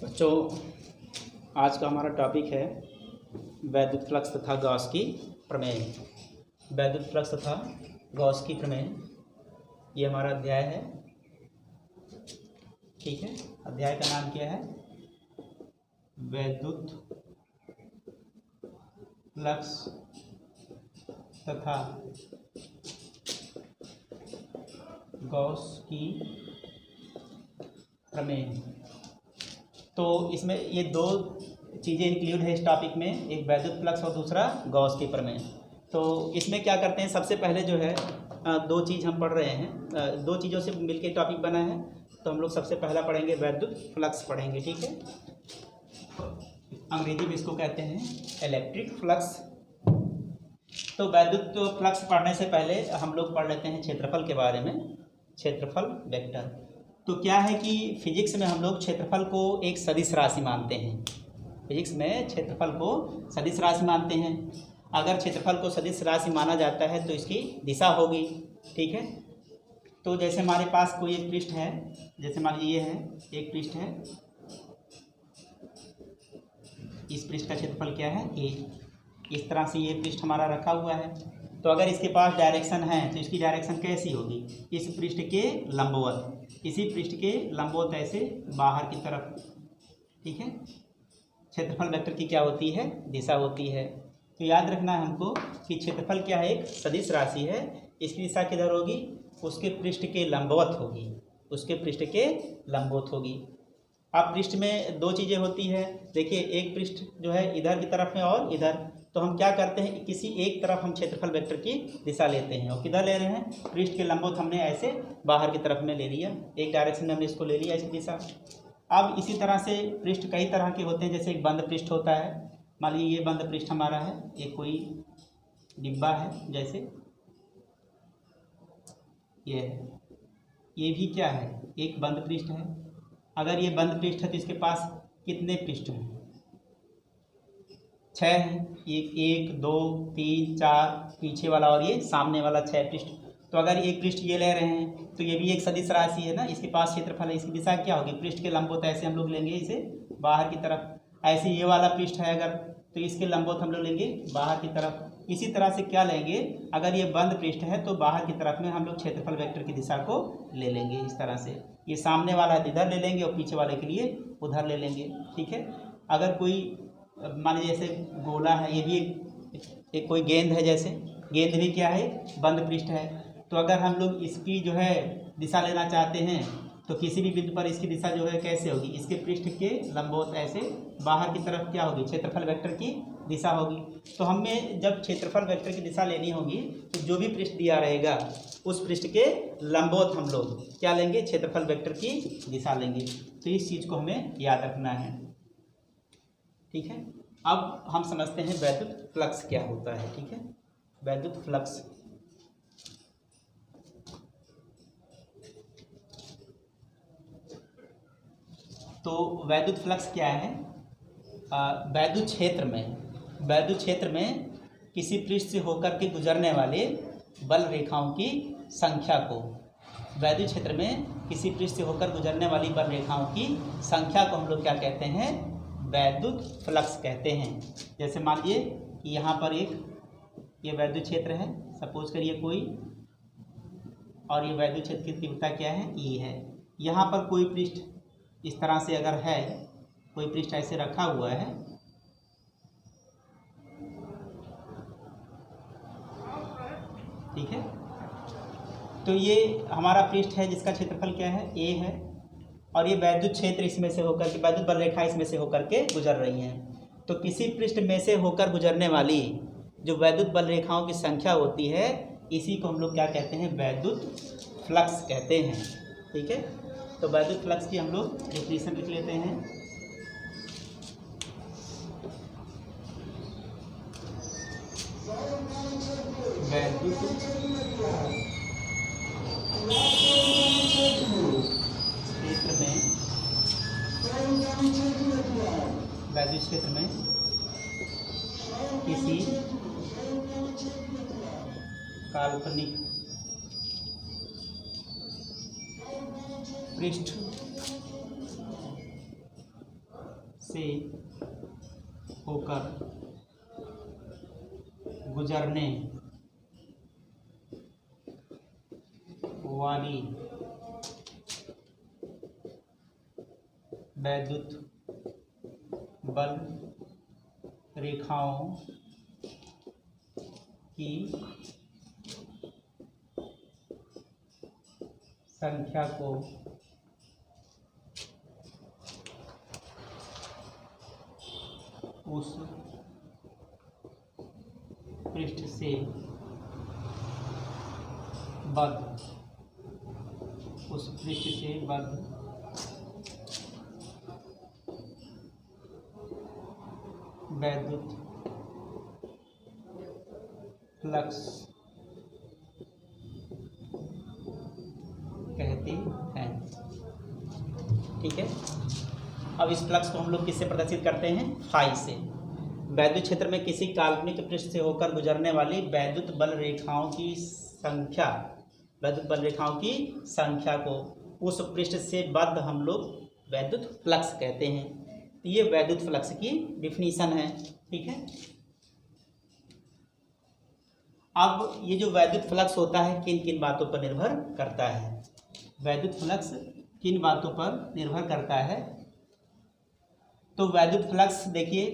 बच्चों, आज का हमारा टॉपिक है वैद्युत फ्लक्स तथा गॉस की प्रमेय। वैद्युत फ्लक्स तथा गॉस की प्रमेय, ये हमारा अध्याय है। ठीक है, अध्याय का नाम क्या है? वैद्युत फ्लक्स तथा गॉस की प्रमेय। तो इसमें ये दो चीज़ें इंक्लूड है इस टॉपिक में, एक वैद्युत फ्लक्स और दूसरा गॉस की प्रमेय। तो इसमें क्या करते हैं, सबसे पहले जो है दो चीज़ हम पढ़ रहे हैं, दो चीज़ों से मिलकर टॉपिक बना है। तो हम लोग सबसे पहला पढ़ेंगे वैद्युत फ्लक्स पढ़ेंगे। ठीक है, अंग्रेजी में इसको कहते हैं इलेक्ट्रिक फ्लक्स। तो वैद्युत फ्लक्स पढ़ने से पहले हम लोग पढ़ लेते हैं क्षेत्रफल के बारे में, क्षेत्रफल वेक्टर। तो क्या है कि फिजिक्स में हम लोग क्षेत्रफल को एक सदिश राशि मानते हैं। फिजिक्स में क्षेत्रफल को सदिश राशि मानते हैं। अगर क्षेत्रफल को सदिश राशि माना जाता है तो इसकी दिशा होगी। ठीक है, तो जैसे हमारे पास कोई एक पृष्ठ है, जैसे मान लीजिए ये है एक पृष्ठ है, इस पृष्ठ का क्षेत्रफल क्या है? ए। इस तरह से ये पृष्ठ हमारा रखा हुआ है। तो अगर इसके पास डायरेक्शन है तो इसकी डायरेक्शन कैसी होगी? इस पृष्ठ के लंबवत, इसी पृष्ठ के लंबवत ऐसे बाहर की तरफ। ठीक है, क्षेत्रफल वेक्टर की क्या होती है? दिशा होती है। तो याद रखना है हमको कि क्षेत्रफल क्या है? एक सदिश राशि है। इसकी दिशा किधर होगी? उसके पृष्ठ के लंबवत होगी, उसके पृष्ठ के लंबवत होगी। अब पृष्ठ में दो चीज़ें होती है। देखिए, एक पृष्ठ जो है इधर की तरफ में और इधर। तो हम क्या करते हैं, किसी एक तरफ हम क्षेत्रफल वेक्टर की दिशा लेते हैं। और किधर ले रहे हैं? पृष्ठ के लंबवत हमने ऐसे बाहर की तरफ में ले लिया, एक डायरेक्शन में हमने इसको ले लिया, इसकी दिशा। अब इसी तरह से पृष्ठ कई तरह के होते हैं। जैसे एक बंद पृष्ठ होता है, मान लीजिए ये बंद पृष्ठ हमारा है, एक कोई डिब्बा है, जैसे ये है, ये भी क्या है? एक बंद पृष्ठ है। अगर ये बंद पृष्ठ है तो इसके पास कितने पृष्ठ हैं? 6 हैं। एक 2 3 4, पीछे वाला और ये सामने वाला 6 पृष्ठ। तो अगर एक पृष्ठ ये ले रहे हैं तो ये भी एक सदिश राशि है ना, इसके पास क्षेत्रफल है। इसकी दिशा क्या होगी? पृष्ठ के लंबवत ऐसे हम लोग लेंगे इसे बाहर की तरफ। ऐसे ये वाला पृष्ठ है अगर, तो इसके लंबवत हम लोग लेंगे बाहर की तरफ। इसी तरह से क्या लेंगे, अगर ये बंद पृष्ठ है तो बाहर की तरफ में हम लोग क्षेत्रफल वेक्टर की दिशा को ले लेंगे इस तरह से। ये सामने वाला है तो इधर ले लेंगे और पीछे वाले के लिए उधर ले लेंगे। ठीक है, अगर कोई मान लीजिए जैसे गोला है, ये भी एक कोई गेंद है, जैसे गेंद भी क्या है? बंद पृष्ठ है। तो अगर हम लोग इसकी जो है दिशा लेना चाहते हैं तो किसी भी बिंदु पर इसकी दिशा जो है कैसे होगी? इसके पृष्ठ के लंबवत ऐसे बाहर की तरफ क्या होगी? क्षेत्रफल वेक्टर की दिशा होगी। तो हमें जब क्षेत्रफल वेक्टर की दिशा लेनी होगी तो जो भी पृष्ठ दिया रहेगा उस पृष्ठ के लंबवत हम लोग क्या लेंगे? क्षेत्रफल वेक्टर की दिशा लेंगे। तो इस चीज़ को हमें याद रखना है। ठीक है, अब हम समझते हैं वैद्युत फ्लक्स क्या होता है। ठीक है, वैद्युत फ्लक्स। तो वैद्युत फ्लक्स क्या है? वैद्युत क्षेत्र में किसी पृष्ठ से होकर के गुजरने वाले बल रेखाओं की संख्या को, वैद्युत क्षेत्र में किसी पृष्ठ से होकर गुजरने वाली बल रेखाओं की संख्या को हम लोग क्या कहते हैं? वैद्युत फ्लक्स कहते हैं। जैसे मान लीजिए कि यहाँ पर एक ये वैद्युत क्षेत्र है, सपोज करिए कोई, और ये वैद्युत क्षेत्र की तीव्रता क्या है? ई है। यहाँ पर कोई पृष्ठ इस तरह से अगर है, कोई पृष्ठ ऐसे रखा हुआ है, ठीक है, तो ये हमारा पृष्ठ है जिसका क्षेत्रफल क्या है? ए है। और ये वैद्युत क्षेत्र इसमें से होकर के, वैद्युत बल रेखा इसमें से होकर के गुजर रही हैं। तो किसी पृष्ठ में से होकर गुजरने वाली जो वैद्युत बल रेखाओं की संख्या होती है, इसी को हम लोग क्या कहते हैं? वैद्युत फ्लक्स कहते हैं। ठीक है, तो वैद्युत फ्लक्स की हम लोग डेफिनेशन लिख लेते हैं। वैद्युत क्षेत्र में किसी काल्पनिक पृष्ठ से होकर गुजरने वाली वैद्युत बल रेखाओं की संख्या को उस पृष्ठ से बद्ध वैद्युत फ्लक्स कहते हैं। ठीक है, अब इस फ्लक्स को हम लोग किससे प्रदर्शित करते हैं? फाई से। वैद्युत क्षेत्र में किसी काल्पनिक पृष्ठ से होकर गुजरने वाली वैद्युत बल रेखाओं की संख्या को उस पृष्ठ से बद्ध हम लोग वैद्युत फ्लक्स कहते हैं। तो ये वैद्युत फ्लक्स की डिफिनीशन है। ठीक है, अब ये जो वैद्युत फ्लक्स होता है किन किन बातों पर निर्भर करता है? वैद्युत फ्लक्स किन बातों पर निर्भर करता है? तो वैद्युत फ्लक्स देखिए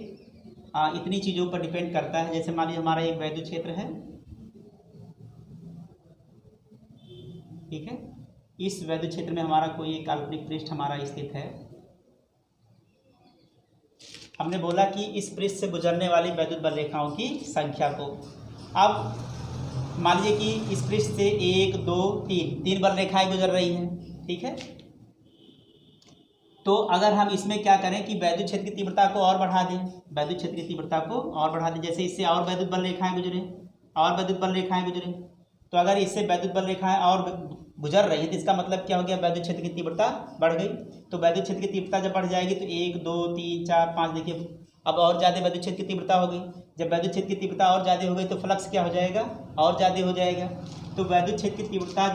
इतनी चीज़ों पर डिपेंड करता है। जैसे मान लीजिए हमारा एक वैद्युत क्षेत्र है, ठीक है, इस वैद्युत क्षेत्र में हमारा कोई एक काल्पनिक पृष्ठ हमारा स्थित है। हमने बोला कि इस पृष्ठ से गुजरने वाली वैद्युत बल रेखाओं की संख्या को, अब मान लीजिए कि इस पृष्ठ से 1 2 3 बल रेखाएं गुजर रही हैं। ठीक है, तो अगर हम इसमें क्या करें कि वैद्युत क्षेत्र की तीव्रता को और बढ़ा दें, वैद्युत क्षेत्र की तीव्रता को और बढ़ा दें, जैसे इससे और वैद्युत बल रेखाएं गुजरे और वैद्युत बल रेखाएं गुजरे, तो अगर इससे वैद्युत बल रेखाएं और गुजर रही है तो इसका मतलब क्या हो गया? वैद्युत क्षेत्र की तीव्रता बढ़ गई। तो वैद्युत क्षेत्र की तीव्रता जब बढ़ जाएगी तो 1 2 3 4 5 देखिए अब और ज़्यादा वैद्युत क्षेत्र की तीव्रता हो गई। जब वैद्युत क्षेत्र की तीव्रता और ज़्यादा हो गई तो फ्लक्स क्या हो जाएगा? और ज़्यादा हो जाएगा। तो वैद्युत क्षेत्र की तीव्रता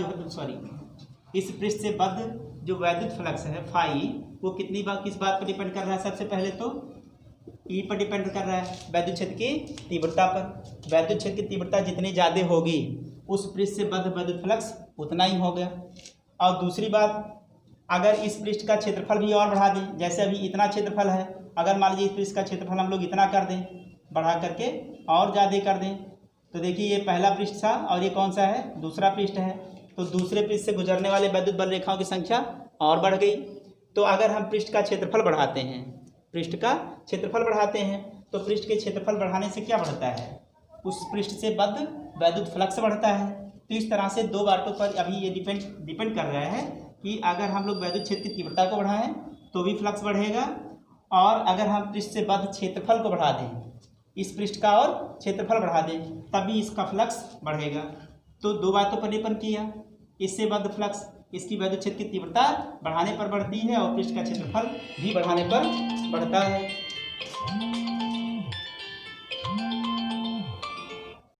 इस पृष्ठ से बद्ध जो वैद्युत फ्लक्स है फाई, वो कितनी बार किस बात पर डिपेंड कर रहा है? सबसे पहले तो ई पर डिपेंड कर रहा है, वैद्युत क्षेत्र की तीव्रता पर। वैद्युत क्षेत्र की तीव्रता जितनी ज़्यादा होगी उस पृष्ठ से बद्ध वैद्युत फ्लक्स उतना ही हो गया। और दूसरी बात, अगर इस पृष्ठ का क्षेत्रफल भी और बढ़ा दें, जैसे अभी इतना क्षेत्रफल है, अगर मान लीजिए इस पृष्ठ का क्षेत्रफल हम लोग इतना कर दें, बढ़ा करके और ज़्यादा कर दें, तो देखिए ये पहला पृष्ठ था और ये कौन सा है? दूसरा पृष्ठ है। तो दूसरे पृष्ठ से गुजरने वाले वैद्युत बल रेखाओं की संख्या और बढ़ गई। तो अगर हम पृष्ठ का क्षेत्रफल बढ़ाते हैं, तो पृष्ठ के क्षेत्रफल बढ़ाने से क्या बढ़ता है? उस पृष्ठ से बद्ध वैद्युत फ्लक्स बढ़ता है। तो इस तरह से दो बातों पर अभी ये डिपेंड कर रहा है कि अगर हम लोग वैद्युत क्षेत्र की तीव्रता को बढ़ाएं तो भी फ्लक्स बढ़ेगा, और अगर हम पृष्ठ से बद्ध क्षेत्रफल को बढ़ा दें, इस पृष्ठ का और क्षेत्रफल बढ़ा दें, तभी इसका फ्लक्स बढ़ेगा। तो दो बातों पर डिपेंड किया, इससे बद्ध फ्लक्स इसकी वैद्युत क्षेत्र की तीव्रता बढ़ाने पर बढ़ती है और पृष्ठ का क्षेत्रफल भी बढ़ाने पर बढ़ता है।